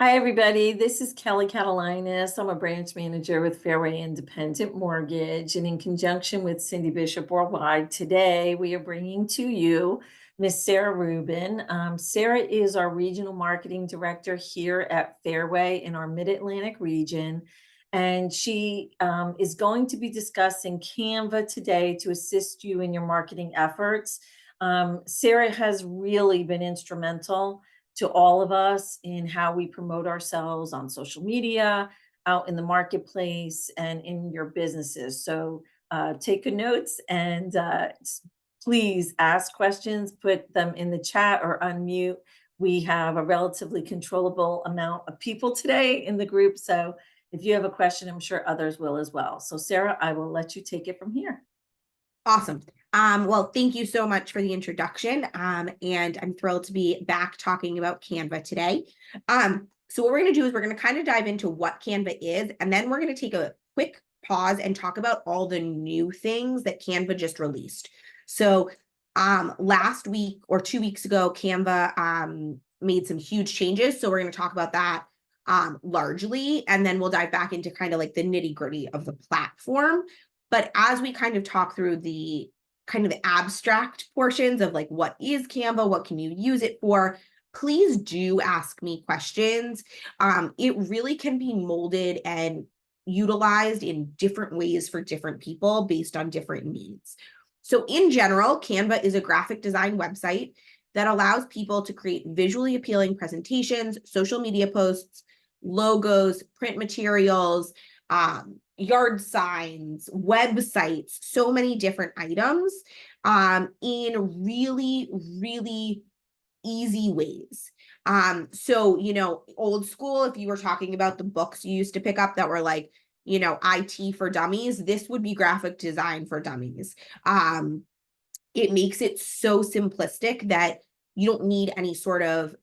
Hi, everybody. This is Kelly Catalinas. I'm a branch manager with Fairway Independent Mortgage. And in conjunction with Cindy Bishop Worldwide, today we are bringing to you Miss Sarah Rubin. Sarah is our regional marketing director here at Fairway in our Mid-Atlantic region. And she is going to be discussing Canva today to assist you in your marketing efforts. Sarah has really been instrumental to all of us in how we promote ourselves on social media, out in the marketplace, and in your businesses. So take good notes and please ask questions, put them in the chat or unmute. We have a relatively controllable amount of people today in the group. So if you have a question, I'm sure others will as well. So Sarah, I will let you take it from here. Awesome. Well, thank you so much for the introduction. And I'm thrilled to be back talking about Canva today. So what we're going to do is we're going to kind of dive into what Canva is, and then we're going to take a quick pause and talk about all the new things that Canva just released. So last week or 2 weeks ago, Canva made some huge changes. So we're going to talk about that largely, and then we'll dive back into kind of like the nitty-gritty of the platform. But as we kind of talk through the kind of abstract portions of like, what is Canva? What can you use it for? Please do ask me questions. It really can be molded and utilized in different ways for different people based on different needs. So in general, Canva is a graphic design website that allows people to create visually appealing presentations, social media posts, logos, print materials, yard signs, websites, so many different items in really, really easy ways. So, old school, if you were talking about the books you used to pick up that were like, IT for dummies, this would be graphic design for dummies. It makes it so simplistic that you don't need any sort of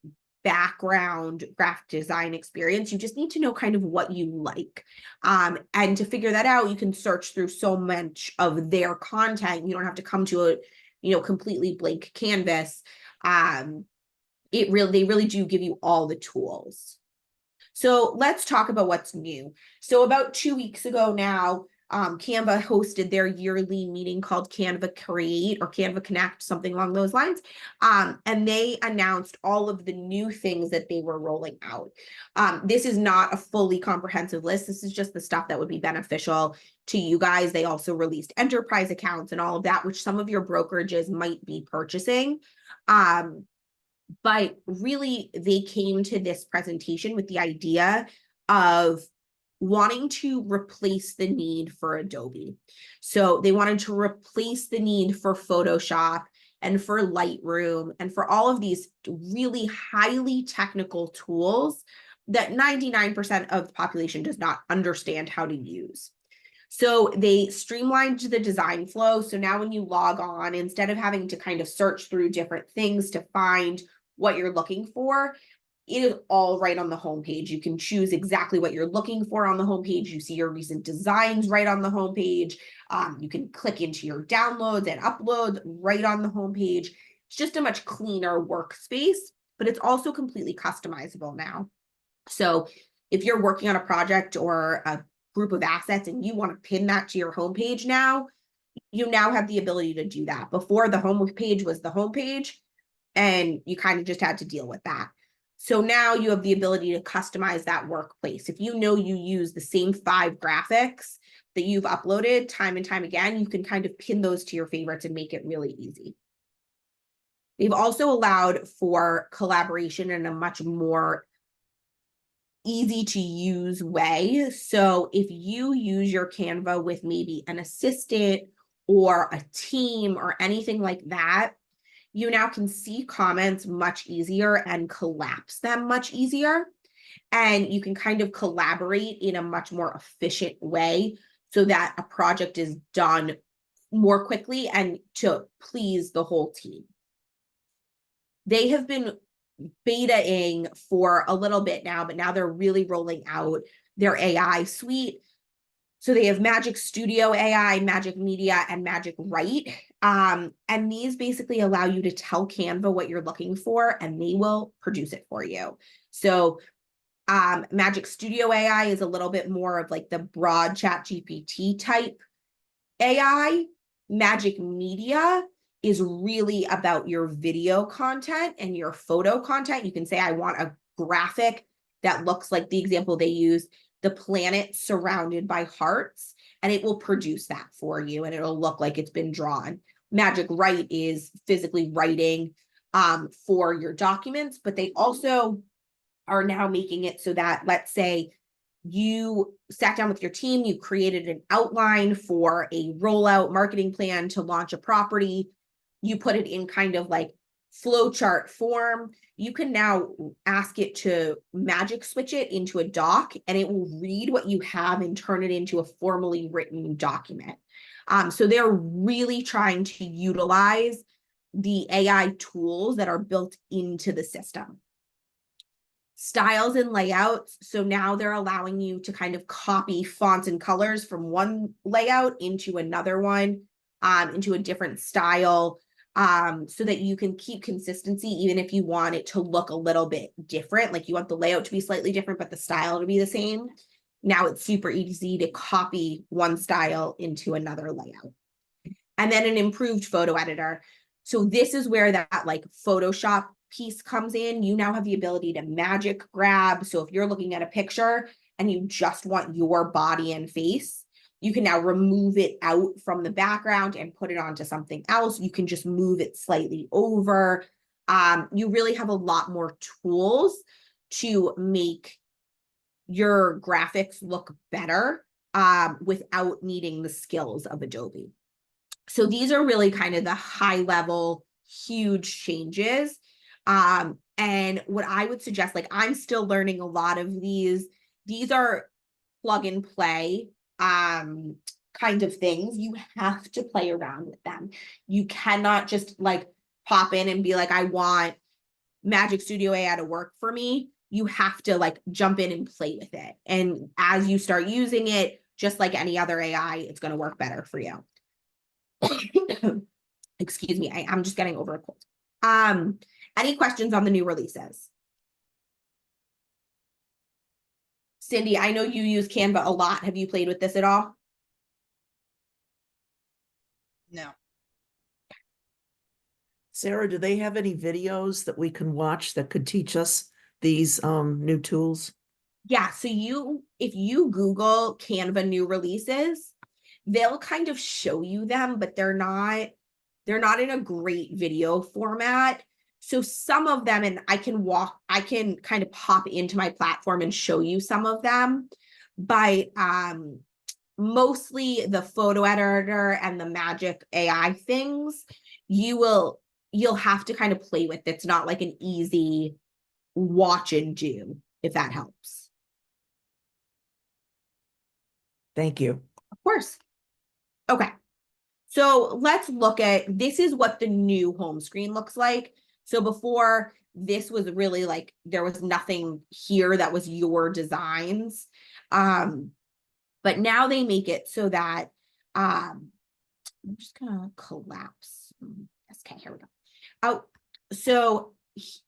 background graphic design experience. You just need to know kind of what you like. And to figure that out, you can search through so much of their content. You don't have to come to a, completely blank canvas. They really do give you all the tools. So let's talk about what's new. So about 2 weeks ago now, Canva hosted their yearly meeting called Canva Create or Canva Connect, something along those lines. And they announced all of the new things that they were rolling out. This is not a fully comprehensive list. This is just the stuff that would be beneficial to you guys. They also released enterprise accounts and all of that, which some of your brokerages might be purchasing. But really, they came to this presentation with the idea of wanting to replace the need for Adobe. So they wanted to replace the need for Photoshop and for Lightroom and for all of these really highly technical tools that 99% of the population does not understand how to use. So they streamlined the design flow. So now when you log on, instead of having to kind of search through different things to find what you're looking for, it is all right on the homepage. You can choose exactly what you're looking for on the homepage. You see your recent designs right on the homepage. You can click into your downloads and uploads right on the homepage. It's just a much cleaner workspace, but it's also completely customizable now. So if you're working on a project or a group of assets and you want to pin that to your homepage now, you now have the ability to do that. Before, the homepage was the homepage, and you kind of just had to deal with that. So now you have the ability to customize that workplace. If you know you use the same 5 graphics that you've uploaded time and time again, you can kind of pin those to your favorites and make it really easy. They've also allowed for collaboration in a much more easy to use way. So if you use your Canva with maybe an assistant or a team or anything like that, you now can see comments much easier and collapse them much easier. And you can kind of collaborate in a much more efficient way so that a project is done more quickly and to please the whole team. They have been betaing for a little bit now, but now they're really rolling out their AI suite. So they have Magic Studio AI, Magic Media, and Magic Write. And these basically allow you to tell Canva what you're looking for, and they will produce it for you. So Magic Studio AI is a little bit more of like the broad chat GPT type AI. Magic Media is really about your video content and your photo content. You can say, I want a graphic that looks like the example they use, the planet surrounded by hearts, and it will produce that for you and it'll look like it's been drawn. Magic Write is physically writing for your documents, but they also are now making it so that, let's say you sat down with your team, you created an outline for a rollout marketing plan to launch a property, you put it in kind of like flowchart form. You can now ask it to magic switch it into a doc, and it will read what you have and turn it into a formally written document. So they're really trying to utilize the AI tools that are built into the system. Styles and layouts. So now they're allowing you to kind of copy fonts and colors from one layout into another one, into a different style, so that you can keep consistency, even if you want it to look a little bit different. Like you want the layout to be slightly different, but the style to be the same. Now it's super easy to copy one style into another layout. And then an improved photo editor. So this is where that like Photoshop piece comes in. You now have the ability to magic grab. So if you're looking at a picture and you just want your body and face, you can now remove it out from the background and put it onto something else. You can just move it slightly over. You really have a lot more tools to make your graphics look better without needing the skills of Adobe. So these are really kind of the high level, huge changes. And what I would suggest, like I'm still learning a lot of these are plug and play kind of things. You have to play around with them. You cannot just like pop in and be like, I want Magic Studio AI to work for me. You have to like jump in and play with it. And as you start using it, just like any other AI, it's going to work better for you. Excuse me, I'm just getting over a cold. Any questions on the new releases? Cindy, I know you use Canva a lot. Have you played with this at all? No. Sarah, do they have any videos that we can watch that could teach us these new tools? Yeah, so if you Google Canva new releases, they'll kind of show you them, but they're not in a great video format. So some of them, and I can kind of pop into my platform and show you some of them, but mostly the photo editor and the Magic AI things, you'll have to kind of play with. It's not like an easy watch and do, if that helps. Thank you. Of course. Okay. So let's look at, this is what the new home screen looks like. So before, this was really like, there was nothing here that was your designs. But now they make it so that, I'm just gonna collapse. Okay, here we go. Oh, so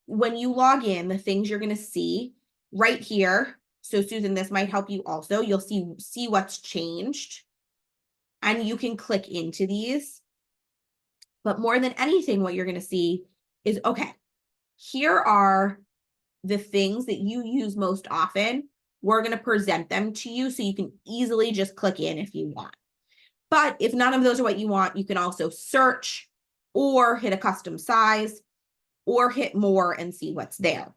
when you log in, the things you're gonna see right here. So Susan, this might help you also. You'll see what's changed. And you can click into these. But more than anything, what you're going to see is, okay, here are the things that you use most often. We're going to present them to you so you can easily just click in if you want. But if none of those are what you want, you can also search or hit a custom size or hit more and see what's there.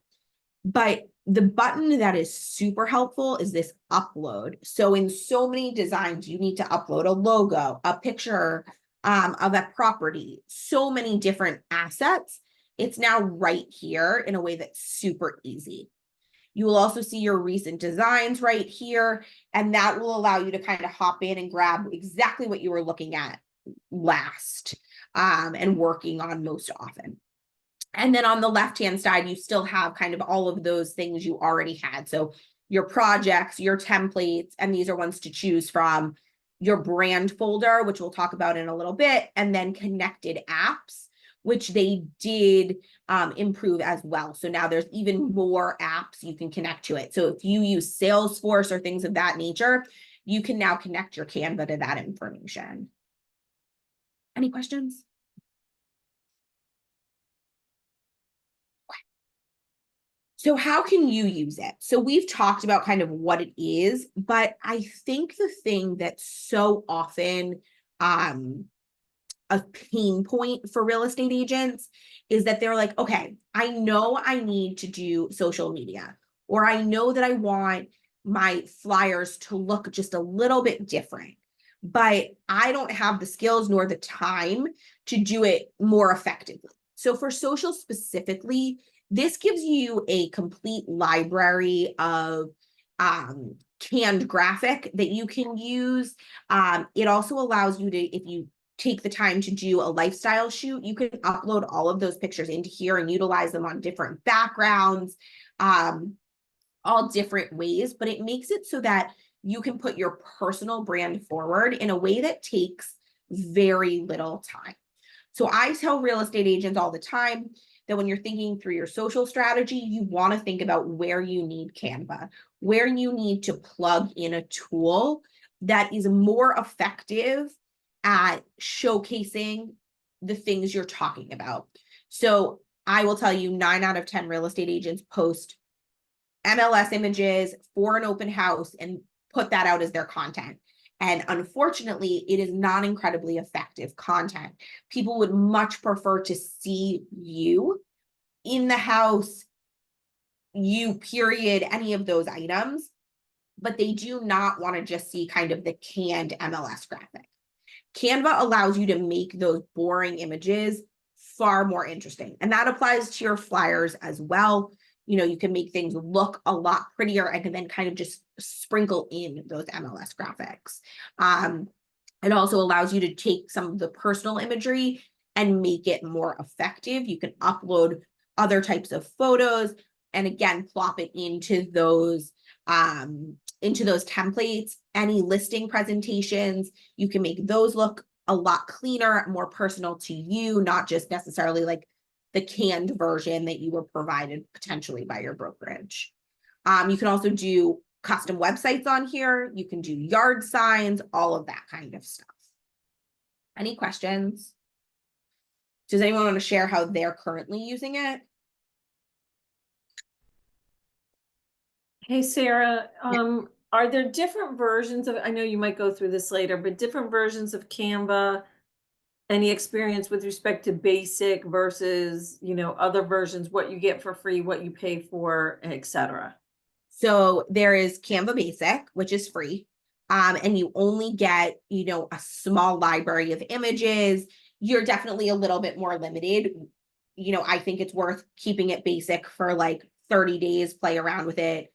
But the button that is super helpful is this upload. So in so many designs, you need to upload a logo, a picture of a property, so many different assets. It's now right here in a way that's super easy. You will also see your recent designs right here, and that will allow you to kind of hop in and grab exactly what you were looking at last and working on most often. And then on the left-hand side, you still have kind of all of those things you already had. So your projects, your templates, and these are ones to choose from, your brand folder, which we'll talk about in a little bit, and then connected apps, which they did improve as well. So now there's even more apps you can connect to it. So if you use Salesforce or things of that nature, you can now connect your Canva to that information. Any questions? So how can you use it? So we've talked about kind of what it is, but I think the thing that's so often a pain point for real estate agents is that they're like, okay, I know I need to do social media, or I know that I want my flyers to look just a little bit different, but I don't have the skills nor the time to do it more effectively. So for social specifically, this gives you a complete library of canned graphic that you can use. It also allows you to, if you take the time to do a lifestyle shoot, you can upload all of those pictures into here and utilize them on different backgrounds, all different ways, but it makes it so that you can put your personal brand forward in a way that takes very little time. So I tell real estate agents all the time that when you're thinking through your social strategy, you want to think about where you need Canva, where you need to plug in a tool that is more effective at showcasing the things you're talking about. So I will tell you 9 out of 10 real estate agents post MLS images for an open house and put that out as their content. And unfortunately, it is not incredibly effective content. People would much prefer to see you in the house, you period, any of those items, but they do not want to just see kind of the canned MLS graphic. Canva allows you to make those boring images far more interesting. And that applies to your flyers as well. You know, you can make things look a lot prettier and then kind of just sprinkle in those MLS graphics. It also allows you to take some of the personal imagery and make it more effective. You can upload other types of photos and again, plop it into those templates. Any listing presentations, you can make those look a lot cleaner, more personal to you, not just necessarily like the canned version that you were provided potentially by your brokerage. You can also do custom websites on here. You can do yard signs, all of that kind of stuff. Any questions? Does anyone want to share how they're currently using it? Hey, Sarah, are there different versions of, I know you might go through this later, but different versions of Canva? Any experience with respect to basic versus, you know, other versions, what you get for free, what you pay for, et cetera? So there is Canva Basic, which is free. And you only get, you know, a small library of images. You're definitely a little bit more limited. You know, I think it's worth keeping it basic for like 30 days, play around with it,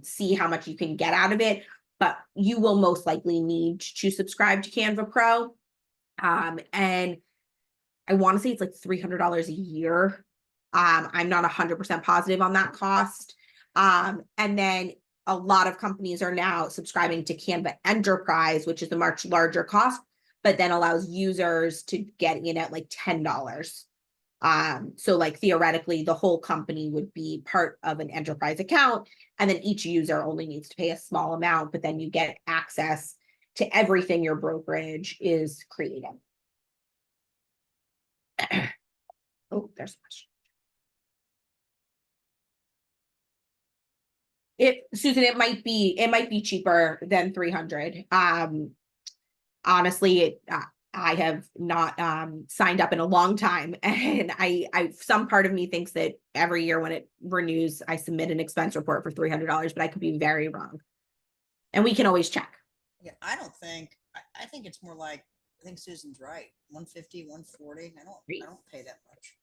see how much you can get out of it. But you will most likely need to subscribe to Canva Pro. And I want to say it's like $300 a year. I'm not 100% positive on that cost. And then a lot of companies are now subscribing to Canva Enterprise, which is a much larger cost, but then allows users to get in at like $10. So like theoretically, the whole company would be part of an enterprise account, and then each user only needs to pay a small amount, but then you get access to everything your brokerage is creating. Oh, there's a question. Susan, it might be cheaper than 300. Honestly, I have not signed up in a long time, and I some part of me thinks that every year when it renews, I submit an expense report for $300, but I could be very wrong. And we can always check. Yeah, I think it's more like, I think Susan's right. 150, 140. I don't pay that much.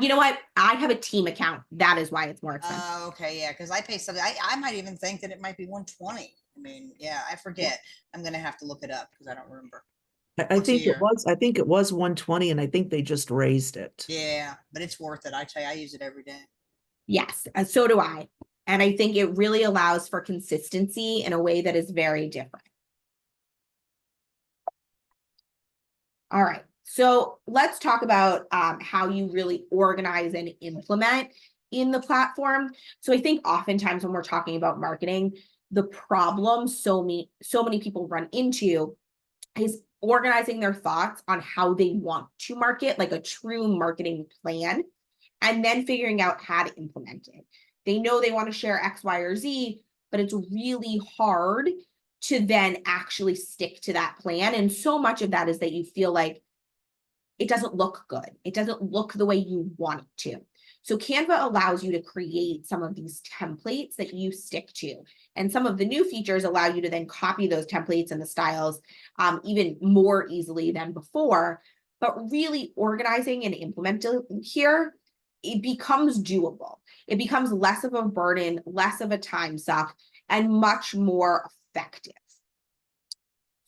You know what? I have a team account. That is why it's more expensive. Okay, yeah, because I pay something. I might even think that it might be 120. I mean, yeah, I forget. I'm gonna have to look it up because I don't remember. I think it was 120, and I think they just raised it. Yeah, but it's worth it. I tell you, I use it every day. Yes, so do I. And I think it really allows for consistency in a way that is very different. All right. So let's talk about how you really organize and implement in the platform. So I think oftentimes when we're talking about marketing, the problem so many people run into is organizing their thoughts on how they want to market, like a true marketing plan, and then figuring out how to implement it. They know they want to share X, Y, or Z, but it's really hard to then actually stick to that plan. And so much of that is that you feel like it doesn't look good. It doesn't look the way you want it to. So Canva allows you to create some of these templates that you stick to. And some of the new features allow you to then copy those templates and the styles even more easily than before. But really organizing and implementing here, it becomes doable. It becomes less of a burden, less of a time suck, and much more effective.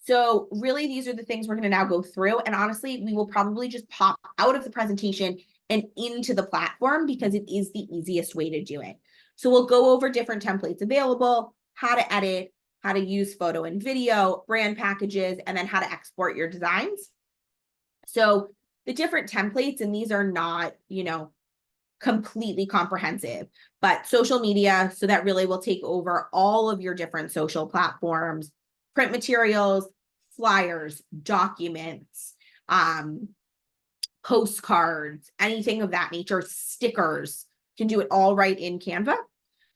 So really, these are the things we're going to now go through. And honestly, we will probably just pop out of the presentation and into the platform because it is the easiest way to do it. So we'll go over different templates available, how to edit, how to use photo and video, brand packages, and then how to export your designs. So the different templates, and these are not, completely comprehensive, but social media, so that really will take over all of your different social platforms, print materials, flyers, documents, postcards, anything of that nature, stickers, you can do it all right in Canva,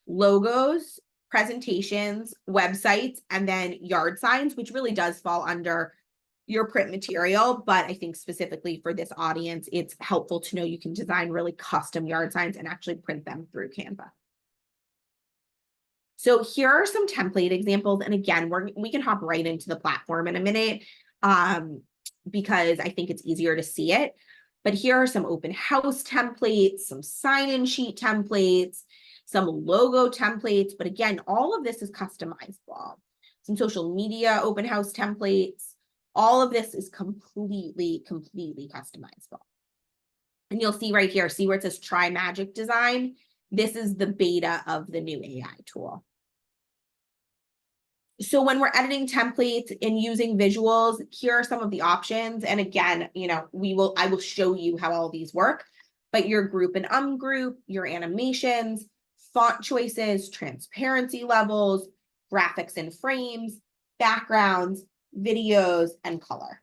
logos, presentations, websites, and then yard signs, which really does fall under your print material. But I think specifically for this audience, it's helpful to know you can design really custom yard signs and actually print them through Canva. So here are some template examples. And again, we can hop right into the platform in a minute because I think it's easier to see it. But here are some open house templates, some sign-in sheet templates, some logo templates. But again, all of this is customizable. Some social media open house templates. All of this is completely customizable. And you'll see right here, see where it says try magic design? This is the beta of the new AI tool. So when we're editing templates and using visuals, here are some of the options. And again, I will show you how all these work, but your group and ungroup, your animations, font choices, transparency levels, graphics and frames, backgrounds, videos, and color.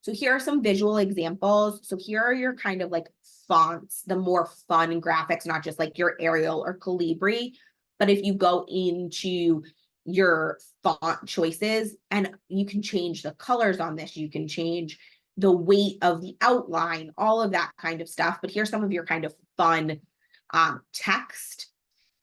So here are some visual examples. So here are your kind of like fonts, the more fun graphics, not just like your Arial or Calibri. But if you go into your font choices and you can change the colors on this, you can change the weight of the outline, all of that kind of stuff. But here's some of your kind of fun text.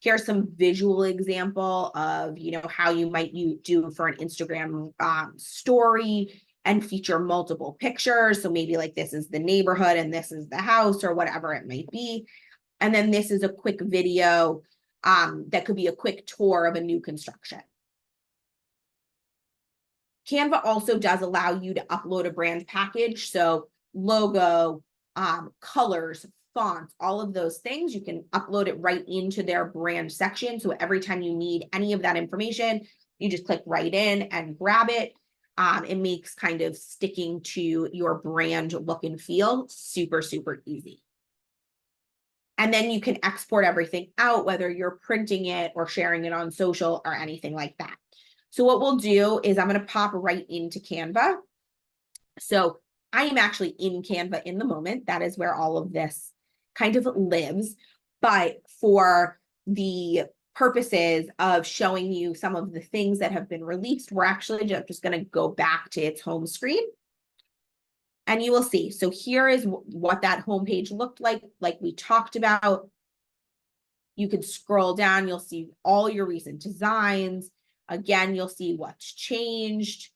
Here's some visual example of, how you might do for an Instagram story and feature multiple pictures. So maybe like this is the neighborhood and this is the house or whatever it might be. And then this is a quick video that could be a quick tour of a new construction. Canva also does allow you to upload a brand package. So logo, colors, fonts, all of those things, you can upload it right into their brand section. So every time you need any of that information, you just click right in and grab it. It makes kind of sticking to your brand look and feel super easy. And then you can export everything out, whether you're printing it or sharing it on social or anything like that. So what we'll do is I'm going to pop right into Canva. So I am actually in Canva in the moment. That is where all of this kind of lives. But for the purposes of showing you some of the things that have been released, we're actually just going to go back to its home screen. And you will see. So here is what that homepage looked like we talked about. You can scroll down. You'll see all your recent designs. Again, you'll see what's changed.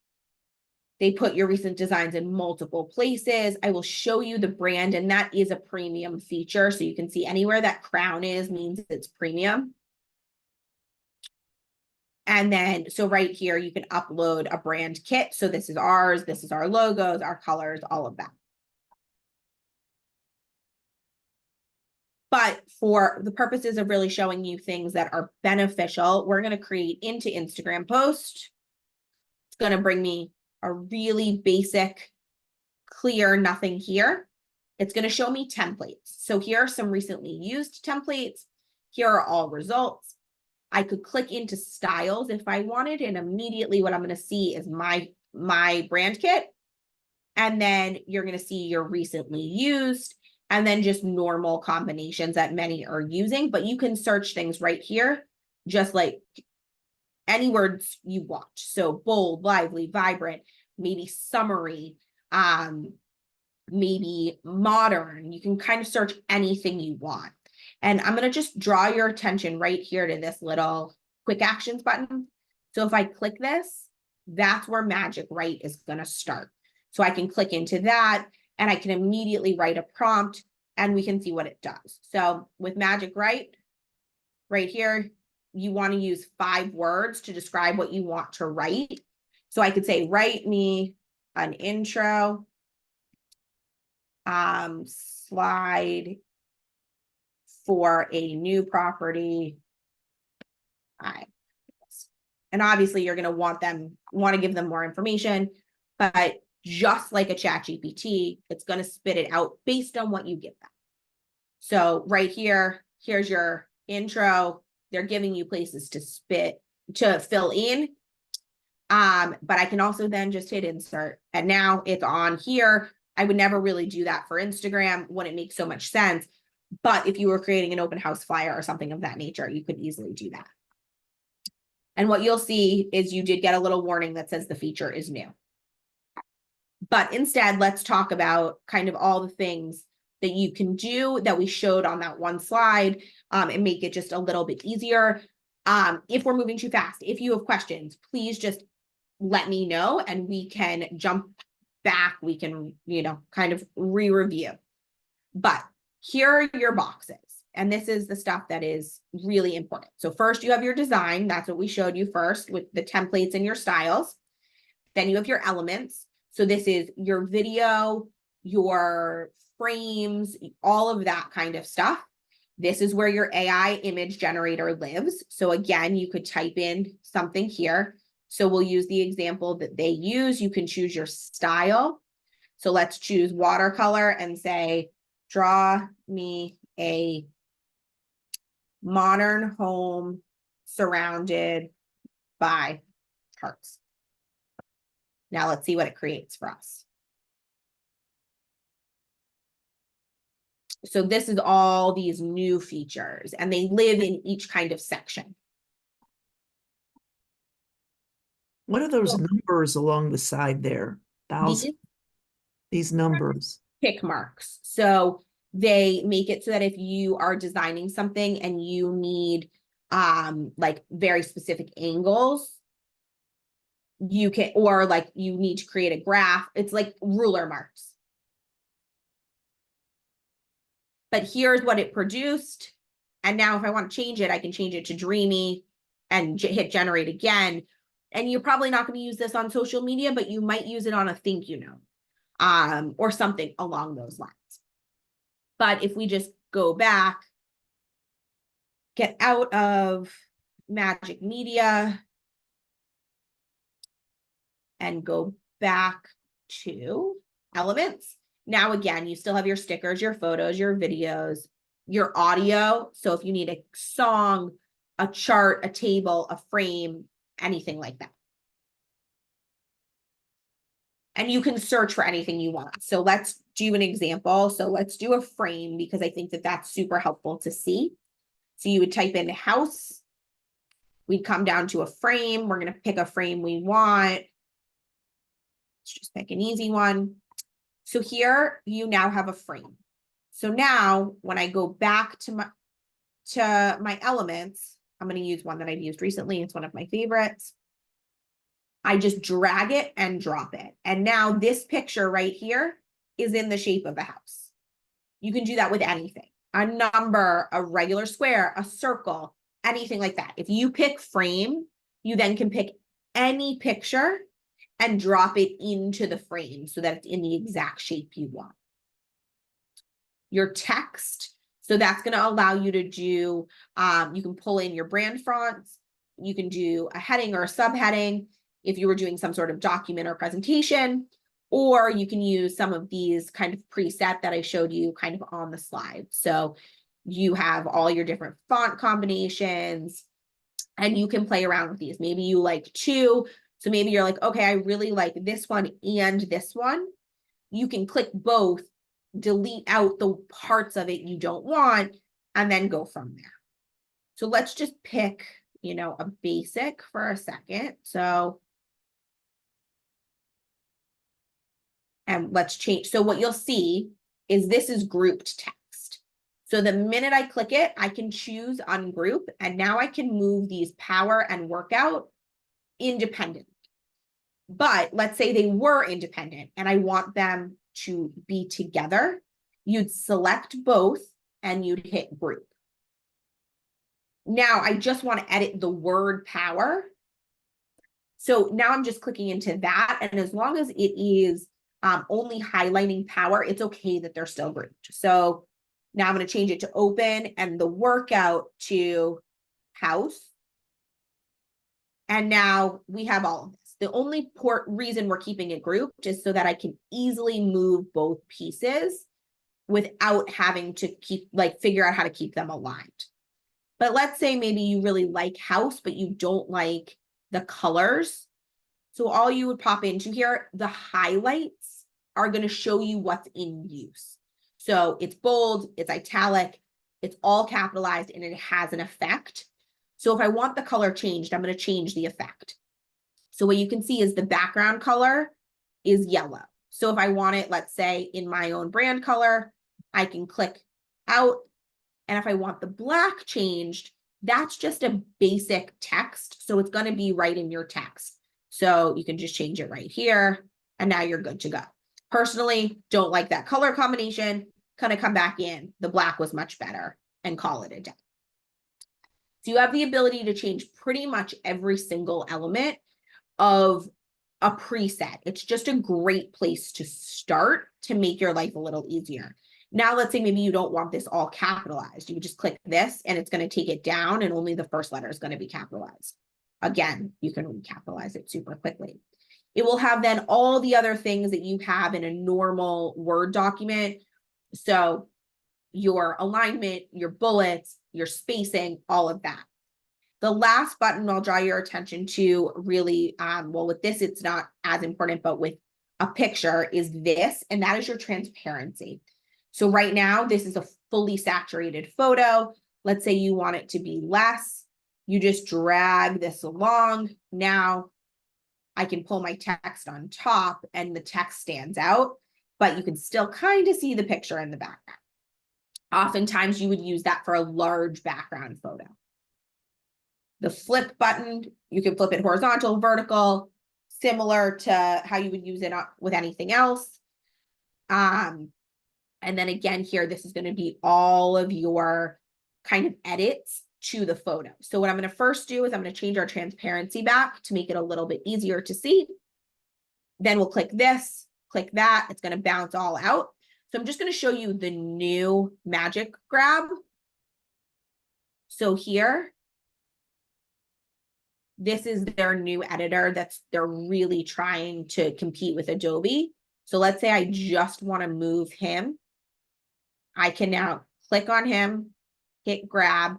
They put your recent designs in multiple places. I will show you the brand, and that is a premium feature. So you can see anywhere that crown is means it's premium. And then, so right here, you can upload a brand kit. So this is ours, this is our logos, our colors, all of that. But for the purposes of really showing you things that are beneficial, we're going to create into Instagram post. It's going to bring me a really basic, clear, nothing here. It's going to show me templates. So here are some recently used templates. Here are all results. I could click into styles if I wanted, and immediately what I'm going to see is my brand kit. And then you're going to see your recently used, and then just normal combinations that many are using. But you can search things right here, just like any words you want. So bold, lively, vibrant, maybe summary, maybe modern. You can kind of search anything you want. And I'm going to just draw your attention right here to this little quick actions button. So if I click this, that's where Magic Write is going to start. So I can click into that and I can immediately write a prompt and we can see what it does. So with Magic Write, right here, you want to use 5 words to describe what you want to write. So I could say, write me an intro slide for a new property. And obviously you're going to want to give them more information, but just like a ChatGPT, it's going to spit it out based on what you give them. So right here, here's your intro. They're giving you places to fill in. But I can also then just hit insert, and now it's on here. I would never really do that for Instagram, wouldn't make so much sense. But if you were creating an open house flyer or something of that nature, you could easily do that. And what you'll see is you did get a little warning that says the feature is new. But instead, let's talk about kind of all the things that you can do that we showed on that one slide, and make it just a little bit easier. If we're moving too fast, if you have questions, please just let me know and we can jump back. We can, kind of re-review. But here are your boxes. And this is the stuff that is really important. So first you have your design. That's what we showed you first with the templates and your styles. Then you have your elements. So this is your video, your frames, all of that kind of stuff. This is where your AI image generator lives. So again, you could type in something here. So we'll use the example that they use. You can choose your style. So let's choose watercolor and say, draw me a modern home surrounded by hearts. Now let's see what it creates for us. So this is all these new features, and they live in each kind of section. What are those numbers along the side there? These numbers. Tick marks. So they make it so that if you are designing something and you need like very specific angles, you can, or like you need to create a graph, it's like ruler marks. But here's what it produced. And now if I want to change it, I can change it to dreamy and hit generate again. And you're probably not going to use this on social media, but you might use it on a think you know, or something along those lines. But if we just go back, get out of Magic Media and go back to elements. Now, again, you still have your stickers, your photos, your videos, your audio. So if you need a song, a chart, a table, a frame, anything like that. And you can search for anything you want. So let's do an example. So let's do a frame because I think that that's super helpful to see. So you would type in house. We'd come down to a frame. We're going to pick a frame we want. Let's just pick an easy one. So here you now have a frame. So now when I go back to my elements, I'm going to use one that I've used recently. It's one of my favorites. I just drag it and drop it. And now this picture right here is in the shape of a house. You can do that with anything, a number, a regular square, a circle, anything like that. If you pick frame, you then can pick any picture and drop it into the frame so that it's in the exact shape you want. Your text, So that's going to allow you to do, you can pull in your brand fonts. You can do a heading or a subheading if you were doing some sort of document or presentation, or you can use some of these kind of preset that I showed you kind of on the slide. So you have all your different font combinations and you can play around with these. Maybe you like two. So maybe you're like, okay, I really like this one and this one. You can click both, delete out the parts of it you don't want, and then go from there. So let's just pick, you know, a basic for a second. So, and let's change. So what you'll see is this is grouped text. So the minute I click it, I can choose ungroup, and now I can move these power and workout independently. But let's say they were independent and I want them to be together. You'd select both and you'd hit group. Now I just want to edit the word power. So now I'm just clicking into that. And as long as it is only highlighting power, it's okay that they're still grouped. So now I'm going to change it to open and the workout to house. And now we have all of this. The only reason we're keeping it grouped is so that I can easily move both pieces without having to figure out how to keep them aligned. But let's say maybe you really like house, but you don't like the colors. So all you would pop into here, the highlights are going to show you what's in use. So it's bold, it's italic, it's all capitalized, and it has an effect. So if I want the color changed, I'm going to change the effect. So what you can see is the background color is yellow. So if I want it, let's say in my own brand color, I can click out. And if I want the black changed, that's just a basic text. So it's going to be right in your text. So you can just change it right here. And now you're good to go. Personally, don't like that color combination. Kind of come back in. The black was much better and call it a day. So you have the ability to change pretty much every single element of a preset. It's just a great place to start to make your life a little easier. Now, let's say maybe you don't want this all capitalized. You would just click this and it's going to take it down and only the first letter is going to be capitalized. Again, you can recapitalize it super quickly. It will have then all the other things that you have in a normal Word document. So your alignment, your bullets, your spacing, all of that. The last button I'll draw your attention to really, well, with this, it's not as important, but with a picture is this, and that is your transparency. So right now, this is a fully saturated photo. Let's say you want it to be less. You just drag this along. Now I can pull my text on top and the text stands out, but you can still kind of see the picture in the background. Oftentimes you would use that for a large background photo. The flip button, you can flip it horizontal, vertical, similar to how you would use it with anything else. And then again here, this is going to be all of your kind of edits to the photo. So what I'm going to first do is I'm going to change our transparency back to make it a little bit easier to see. Then we'll click this, click that. It's going to bounce all out. So I'm just going to show you the new magic grab. So here, this is their new editor they're really trying to compete with Adobe. So let's say I just want to move him. I can now click on him, hit grab.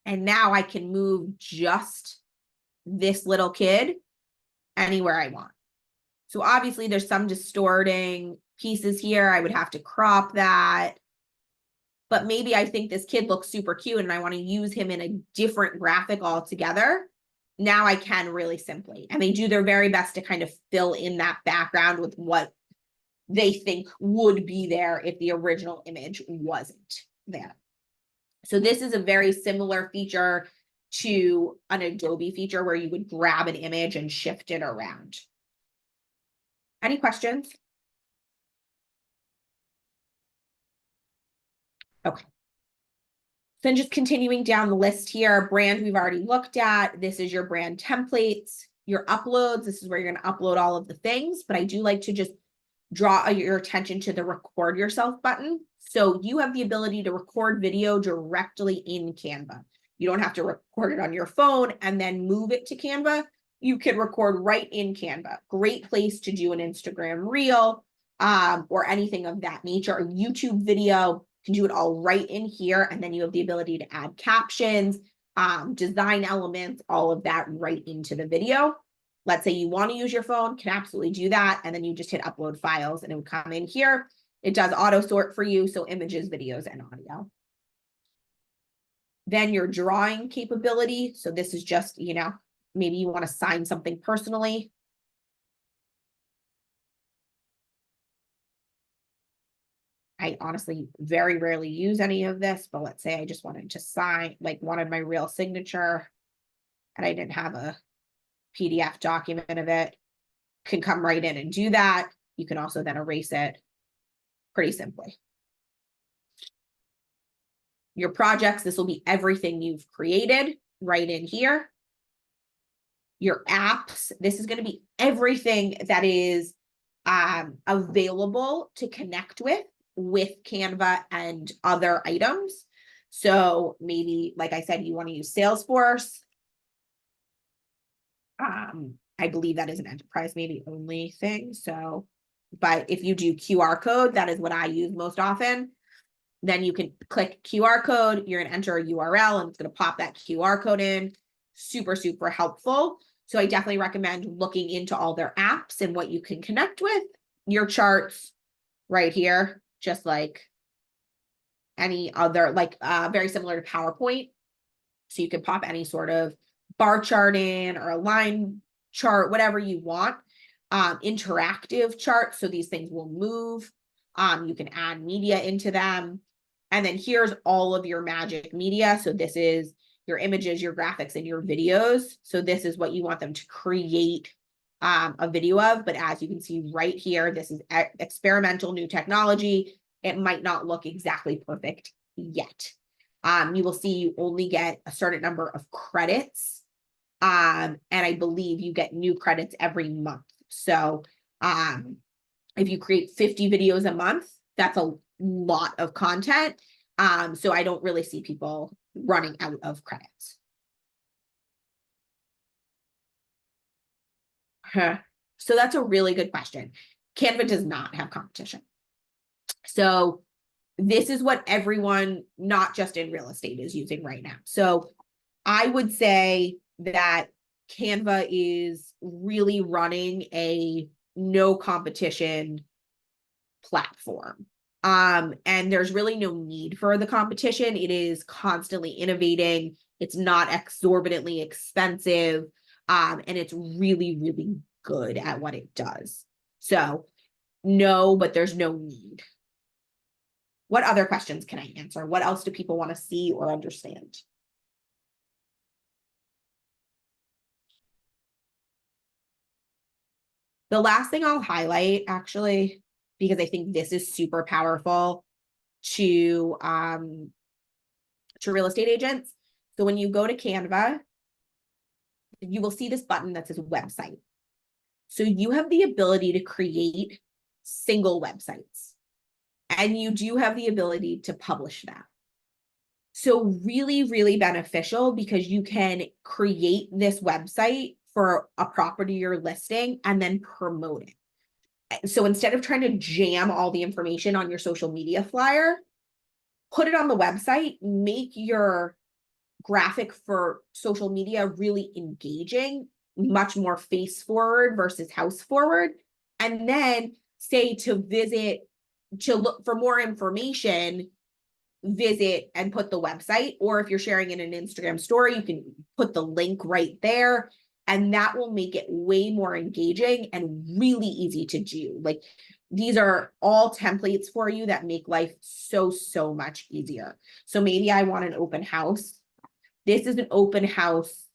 And now I can move just this little kid anywhere I want. So obviously there's some distorting pieces here. I would have to crop that. But maybe I think this kid looks super cute and I want to use him in a different graphic altogether. Now I can really simply. And they do their very best to kind of fill in that background with what they think would be there if the original image wasn't there. So this is a very similar feature to an Adobe feature where you would grab an image and shift it around. Any questions? Okay. Then just continuing down the list here, brand we've already looked at. This is your brand templates, your uploads. This is where you're going to upload all of the things, but I do like to just draw your attention to the record yourself button. So you have the ability to record video directly in Canva. You don't have to record it on your phone and then move it to Canva. You can record right in Canva. Great place to do an Instagram reel or anything of that nature. A YouTube video, you can do it all right in here. And then you have the ability to add captions, design elements, all of that right into the video. Let's say you want to use your phone, can absolutely do that. And then you just hit upload files and it would come in here. It does auto sort for you. So images, videos, and audio. Then your drawing capability. So this is just, you know, maybe you want to sign something personally. I honestly very rarely use any of this, but let's say I just wanted to sign, like wanted my real signature and I didn't have a PDF document of it, can come right in and do that. You can also then erase it pretty simply. Your projects, this will be everything you've created right in here. Your apps, this is going to be everything that is available to connect with Canva and other items. So maybe, like I said, you want to use Salesforce. I believe that is an enterprise maybe only thing. So, but if you do QR code, that is what I use most often. Then you can click QR code, you're going to enter a URL and it's going to pop that QR code in. Super, super helpful. So I definitely recommend looking into all their apps and what you can connect with. Your charts right here, just like any other, like very similar to PowerPoint. So you can pop any sort of bar chart in or a line chart, whatever you want. Interactive charts, so these things will move. You can add media into them. And then here's all of your magic media. So this is your images, your graphics, and your videos. So this is what you want them to create a video of. But as you can see right here, this is experimental new technology. It might not look exactly perfect yet. You will see you only get a certain number of credits. And I believe you get new credits every month. So if you create 50 videos a month, that's a lot of content. So I don't really see people running out of credits. So that's a really good question. Canva does not have competition. So this is what everyone, not just in real estate, is using right now. So I would say that Canva is really running a no competition platform. And there's really no need for the competition. It is constantly innovating. It's not exorbitantly expensive. And it's really, really good at what it does. So no, but there's no need. What other questions can I answer? What else do people want to see or understand? The last thing I'll highlight, actually, because I think this is super powerful to real estate agents. So when you go to Canva, you will see this button that says website. So you have the ability to create single websites, and you do have the ability to publish that. So really, really beneficial because you can create this website for a property you're listing and then promote it. So instead of trying to jam all the information on your social media flyer, put it on the website, make your graphic for social media really engaging, much more face forward versus house forward. And then say to look for more information, visit and put the website, or if you're sharing in an Instagram story, you can put the link right there. And that will make it way more engaging and really easy to do. Like these are all templates for you that make life so, so much easier. So maybe I want an open house. This is an open house.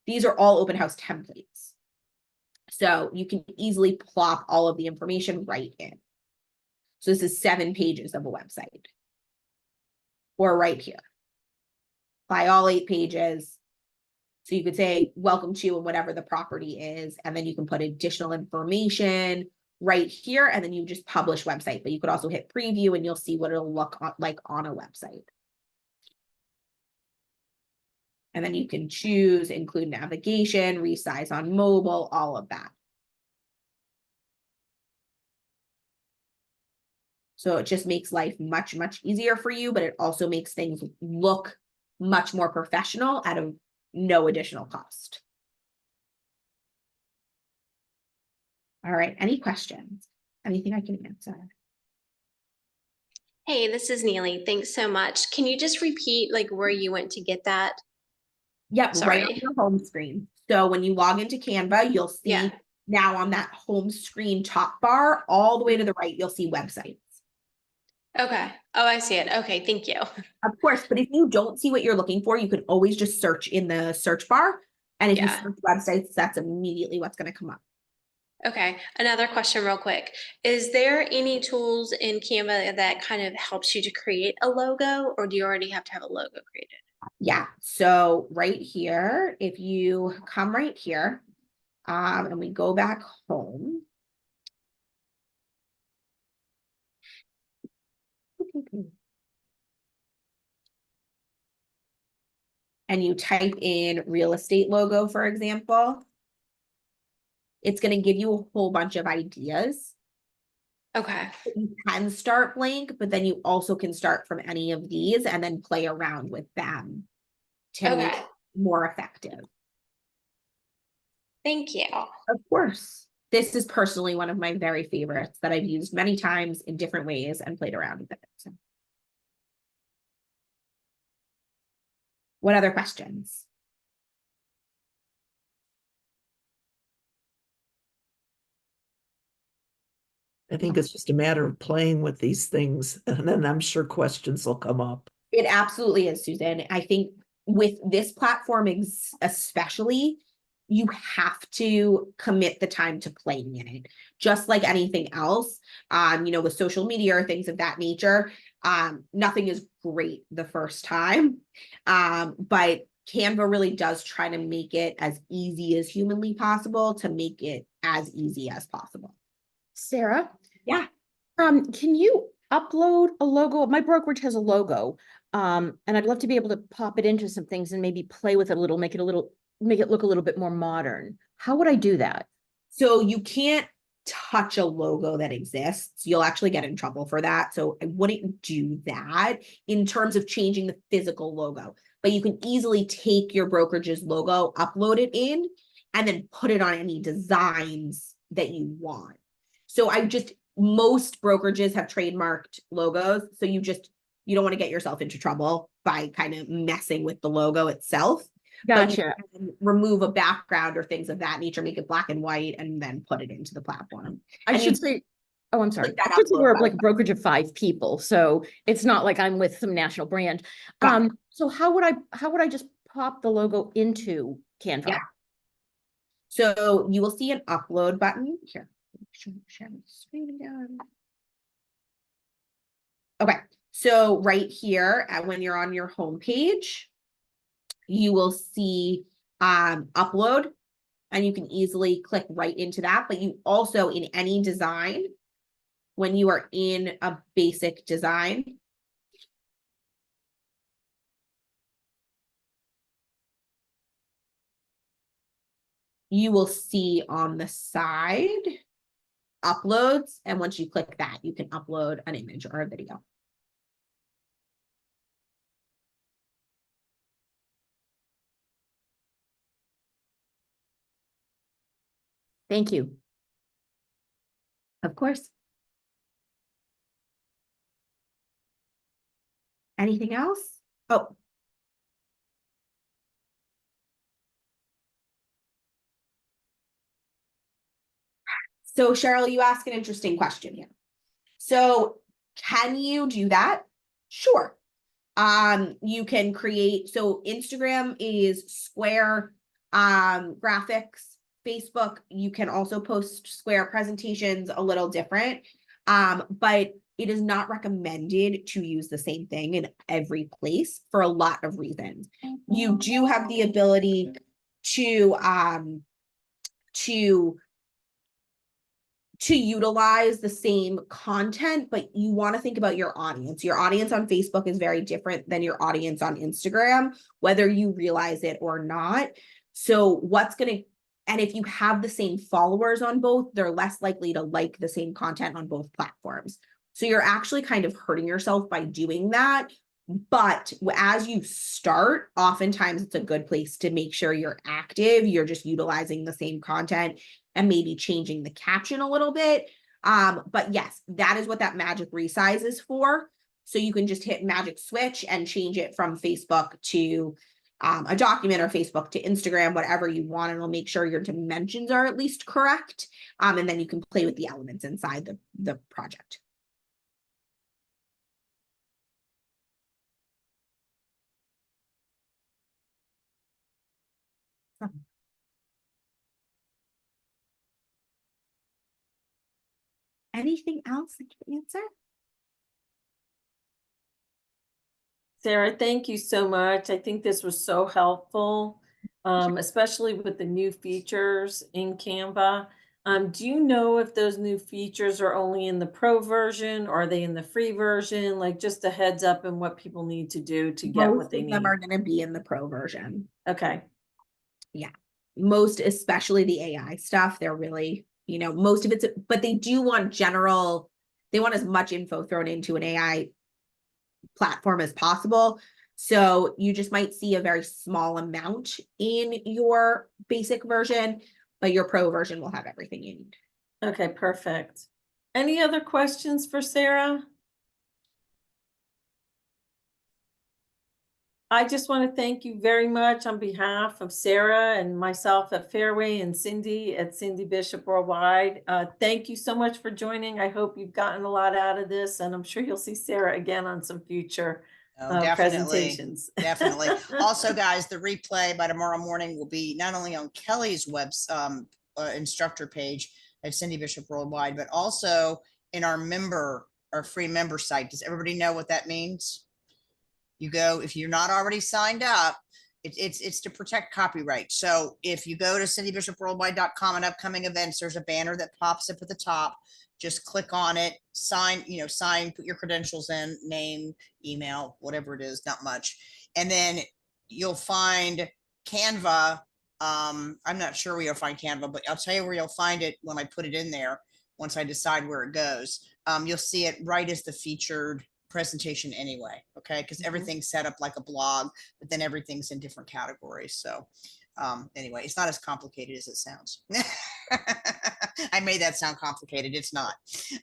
These are all open house templates. So you can easily plop all of the information right in. So this is 7 pages of a website. or right here. Apply all 8 pages. So you could say, welcome to, and whatever the property is, and then you can put additional information right here, and then you just publish website, but you could also hit preview and you'll see what it'll look like on a website. And then you can choose, include navigation, resize on mobile, all of that. So it just makes life much, much easier for you, but it also makes things look much more professional at no additional cost. All right, any questions? Anything I can answer? Hey, this is Neely. Thanks so much. Can you just repeat like where you went to get that? Yep, right Sorry. on your home screen. So when you log into Canva, you'll see Yeah. now on that home screen top bar, all the way to the right, you'll see websites. Okay. Oh, I see it. Okay, thank you. Of course, but if you don't see what you're looking for, you can always just search in the search bar. And if you Yeah. search websites, that's immediately what's going to come up. Okay. Another question real quick. Is there any tools in Canva that kind of helps you to create a logo, or do you already have to have a logo created? Yeah, so right here, if you come right here, and we go back home. And you type in real estate logo, for example, it's going to give you a whole bunch of ideas. Okay. You can start blank, but then you also can start from any of these and then play around with them to make Okay. it more effective. Thank you. Of course. This is personally one of my very favorites that I've used many times in different ways and played around with it. So. What other questions? I think it's just a matter of playing with these things, and then I'm sure questions will come up. It absolutely is, Susan. I think with this platform especially, you have to commit the time to playing in it. Just like anything else, with social media or things of that nature, nothing is great the first time. But Canva really does try to make it as easy as humanly possible to make it as easy as possible. Sarah? Yeah. Can you upload a logo? My brokerage has a logo. And I'd love to be able to pop it into some things and maybe play with it a little, make it look a little bit more modern. How would I do that? So you can't touch a logo that exists. You'll actually get in trouble for that. So I wouldn't do that in terms of changing the physical logo. But you can easily take your brokerage's logo, upload it in, and then put it on any designs that you want. So most brokerages have trademarked logos. So you don't want to get yourself into trouble by kind of messing with the logo itself. Gotcha. But you can remove a background or things of that nature, make it black and white, and then put it into the platform. I should say, oh, I'm sorry. click that I should say upload we're button. like a brokerage of 5 people, so it's not like I'm with some national brand. Got it. So how would I just pop the logo into Canva? Yeah. So you will see an upload button here. Share my screen again. Okay, so right here, when you're on your home page, you will see upload, and you can easily click right into that. But you also, in any design, when you are in a basic design, you will see on the side uploads, and once you click that, you can upload an image or a video. Thank you. Of course. Anything else? Oh. So Cheryl, you ask an interesting question here. So can you do that? Sure. You can create, so Instagram is square graphics. Facebook, you can also post square presentations, a little different. But it is not recommended to use the same thing in every place for a lot of reasons. You do have the ability to utilize the same content, but you want to think about your audience. Your audience on Facebook is very different than your audience on Instagram, whether you realize it or not. So and if you have the same followers on both, they're less likely to like the same content on both platforms. So you're actually kind of hurting yourself by doing that. But as you start, oftentimes it's a good place to make sure you're active. You're just utilizing the same content and maybe changing the caption a little bit. But yes, that is what that magic resize is for. So you can just hit magic switch and change it from Facebook to a document, or Facebook to Instagram, whatever you want, and it'll make sure your dimensions are at least correct. And then you can play with the elements inside the project. Anything else I can answer? Sarah, thank you so much. I think this was so helpful, especially with the new features in Canva. Do you know if those new features are only in the pro version, or are they in the free version? Like, just a heads up on what people need to do to get what Most they of them need. are going to be in the pro version. Okay. Yeah. Most, especially the AI stuff, they're really, most of it's, but they do want they want as much info thrown into an AI platform as possible. So you just might see a very small amount in your basic version, but your pro version will have everything you need. Okay, perfect. Any other questions for Sarah? I just want to thank you very much on behalf of Sarah and myself at Fairway, and Cindy at Cindy Bishop Worldwide. Thank you so much for joining. I hope you've gotten a lot out of this, and I'm sure you'll see Sarah again on some future presentations. Definitely. Also, guys, the replay by tomorrow morning will be not only on Kelly's instructor page at Cindy Bishop Worldwide, but also in our free member site. Does everybody know what that means? You go, if you're not already signed up, it's to protect copyright. So if you go to cindybishopworldwide.com and upcoming events, there's a banner that pops up at the top. Just click on it, sign, put your credentials in, name, email, whatever it is, not much. And then you'll find Canva. I'm not sure where you'll find Canva, but I'll tell you where you'll find it when I put it in there. Once I decide where it goes, you'll see it right as the featured presentation anyway. Okay. Because everything's set up like a blog, but then everything's in different categories. So anyway, it's not as complicated as it sounds. I made that sound complicated. It's not.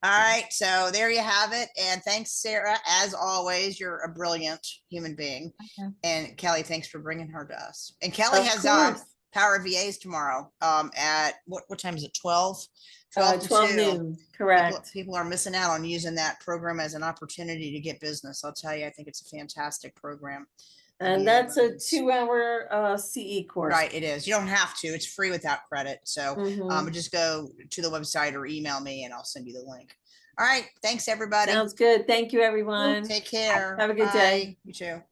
All right. So there you have it. And thanks, Sarah. As always, you're a brilliant human being. Okay. And Kelly, thanks for bringing her to us. And Kelly Of has course. Power of VAs tomorrow at what time is it? 12? 12 noon, correct. People are missing out on using that program as an opportunity to get business. I'll tell you, I think it's a fantastic program. And that's a 2-hour CE course. Right, it is. You don't have to. It's free without credit. So Mhm. just go to the website or email me and I'll send you the link. All right. Thanks, everybody. Sounds good. Thank you, everyone. Take care. Have a good day. Bye. You too.